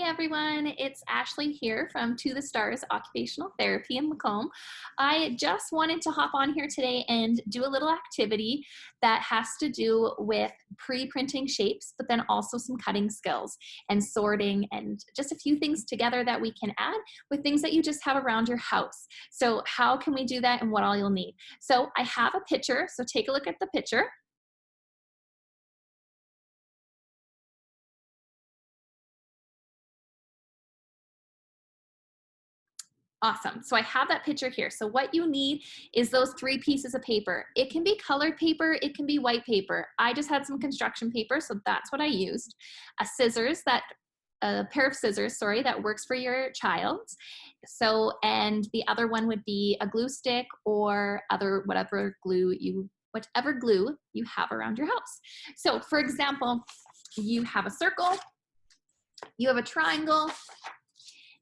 everyone, it's Ashley here from To the Stars Occupational Therapy in Macomb. I just wanted to hop on here today and do a little activity that has to do with pre-printing shapes, but then also some cutting skills and sorting and just a few things together that we can add with things that you just have around your house. So how can we do that and what all you'll need? So I have a picture, so take a look at the picture. Awesome. So I have that picture here. So what you need is those 3 pieces of paper. It can be colored paper, it can be white paper. I just had some construction paper, so that's what I used. A pair of scissors, sorry, that works for your child. So, and the other one would be a glue stick or whatever glue you have around your house. So for example, you have a circle, you have a triangle,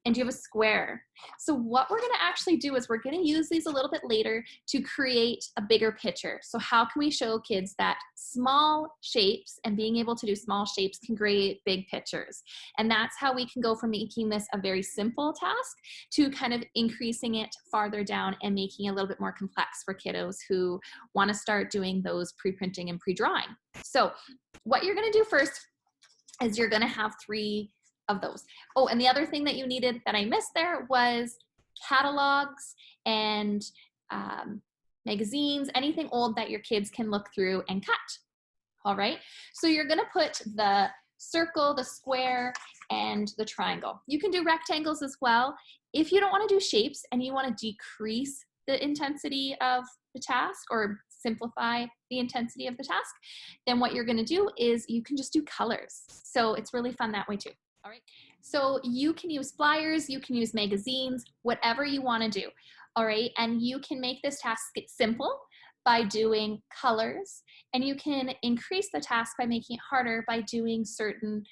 and you have a square. So what we're gonna actually do is we're gonna use these a little bit later to create a bigger picture. So how can we show kids that small shapes and being able to do small shapes can create big pictures? And that's how we can go from making this a very simple task to kind of increasing it farther down and making it a little bit more complex for kiddos who wanna start doing those pre-printing and pre-drawing. So what you're gonna do first is you're gonna have 3 of those. Oh, and the other thing that you needed that I missed there was catalogs and magazines, anything old that your kids can look through and cut. All right, so you're gonna put the circle, the square, and the triangle. You can do rectangles as well. If you don't wanna do shapes and you wanna decrease the intensity of the task or simplify the intensity of the task, then what you're gonna do is you can just do colors. So it's really fun that way too. All right, so you can use flyers, you can use magazines, whatever you want to do. All right, and you can make this task simple by doing colors, and you can increase the task by making it harder by doing certain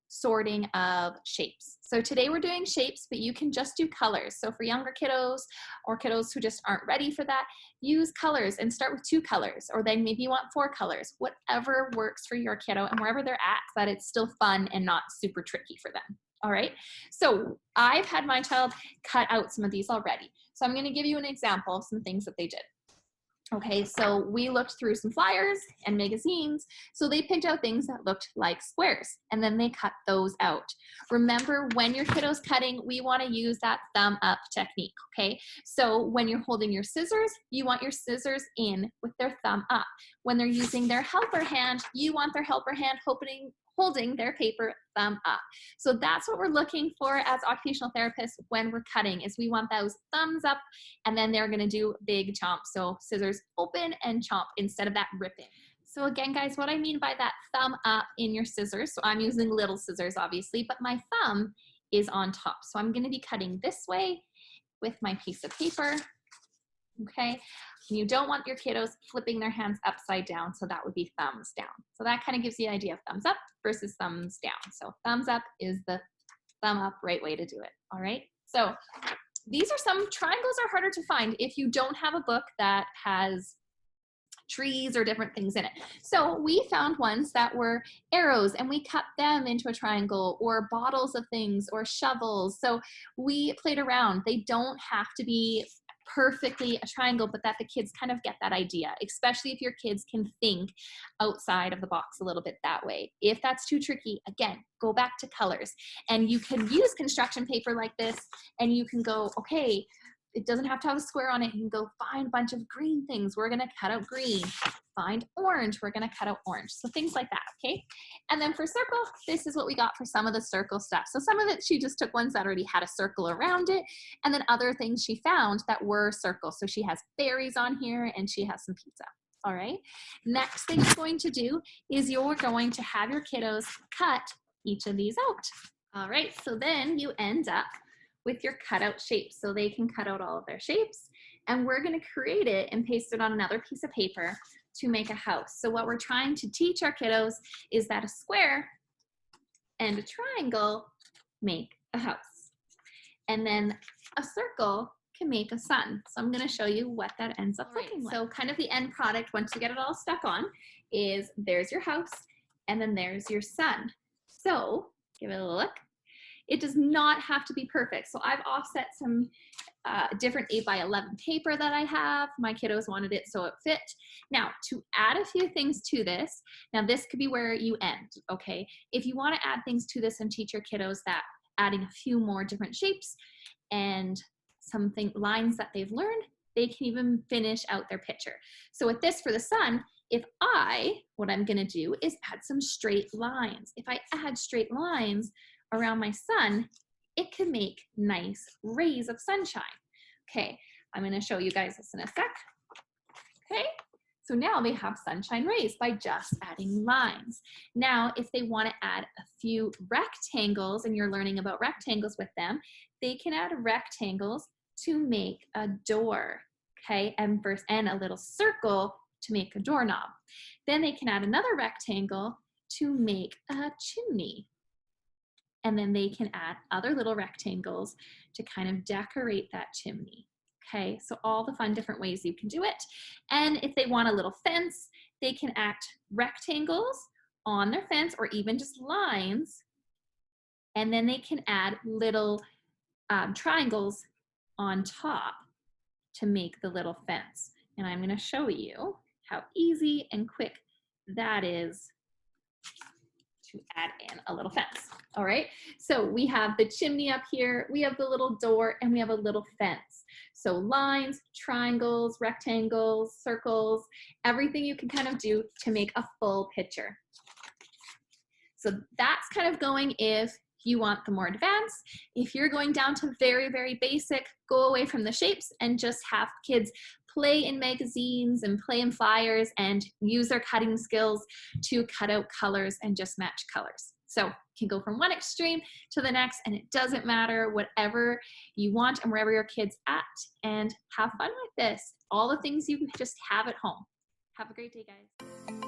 sorting of shapes. So today we're doing shapes, but you can just do colors. So for younger kiddos or kiddos who just aren't ready for that, use colors and start with 2 colors, or then maybe you want 4 colors, whatever works for your kiddo and wherever they're at, so that it's still fun and not super tricky for them. All right, so I've had my child cut out some of these already. So I'm going to give you an example of some things that they did. Okay, so we looked through some flyers and magazines, so they picked out things that looked like squares, and then they cut those out. Remember, when your kiddo's cutting, we want to use that thumb up technique, okay? So when you're holding your scissors, you want your scissors in with their thumb up. When they're using their helper hand, you want their helper hand holding their paper thumb up. So that's what we're looking for as occupational therapists when we're cutting, is we want those thumbs up, and then they're gonna do big chomps. So scissors open and chomp instead of that ripping. So again, guys, what I mean by that thumb up in your scissors, so I'm using little scissors obviously, but my thumb is on top. So I'm gonna be cutting this way with my piece of paper, okay? You don't want your kiddos flipping their hands upside down, so that would be thumbs down. So that kind of gives you the idea of thumbs up versus thumbs down. So thumbs up is the thumb up right way to do it, all right? So these are some triangles are harder to find if you don't have a book that has trees or different things in it. So we found ones that were arrows and we cut them into a triangle, or bottles of things, or shovels. So we played around. They don't have to be perfectly a triangle, but that the kids kind of get that idea, especially if your kids can think outside of the box a little bit that way. If that's too tricky, again, go back to colors. And you can use construction paper like this, and you can go, okay, it doesn't have to have a square on it. You can go find a bunch of green things. We're gonna cut out green. Find orange, we're gonna cut out orange. So things like that, okay? And then for circle, this is what we got for some of the circle stuff. So some of it, she just took ones that already had a circle around it, and then other things she found that were circles. So she has berries on here, and she has some pizza, all right? Next thing you're going to do is you're going to have your kiddos cut each of these out. All right, so then you end up with your cutout shapes. So they can cut out all of their shapes, and we're gonna create it and paste it on another piece of paper to make a house. So what we're trying to teach our kiddos is that a square and a triangle make a house. And then a circle can make a sun. So I'm gonna show you what that ends up looking like. So kind of the end product, once you get it all stuck on, is there's your house, and then there's your sun. So give it a look. It does not have to be perfect. So I've offset some different 8x11 paper that I have. My kiddos wanted it so it fit. Now, to add a few things to this, now this could be where you end, okay? If you want to add things to this and teach your kiddos that adding a few more different shapes and lines that they've learned, they can even finish out their picture. So with this for the sun, what I'm gonna do is add some straight lines. If I add straight lines around my sun, it can make nice rays of sunshine. Okay, I'm gonna show you guys this in a sec. Okay, so now they have sunshine rays by just adding lines. Now, if they wanna add a few rectangles and you're learning about rectangles with them, they can add rectangles to make a door, okay? And a little circle to make a doorknob. Then they can add another rectangle to make a chimney. And then they can add other little rectangles to kind of decorate that chimney. Okay, so all the fun different ways you can do it. And if they want a little fence, they can add rectangles on their fence or even just lines. And then they can add little triangles on top to make the little fence. And I'm gonna show you how easy and quick that is to add in a little fence. All right, so we have the chimney up here, we have the little door, and we have a little fence. So lines, triangles, rectangles, circles, everything you can kind of do to make a full picture. So that's kind of going if you want the more advanced. If you're going down to very, very basic, go away from the shapes and just have kids play in magazines and play in flyers and use their cutting skills to cut out colors and just match colors. So you can go from one extreme to the next, and it doesn't matter, whatever you want and wherever your kid's at, and have fun with this. All the things you just have at home. Have a great day, guys.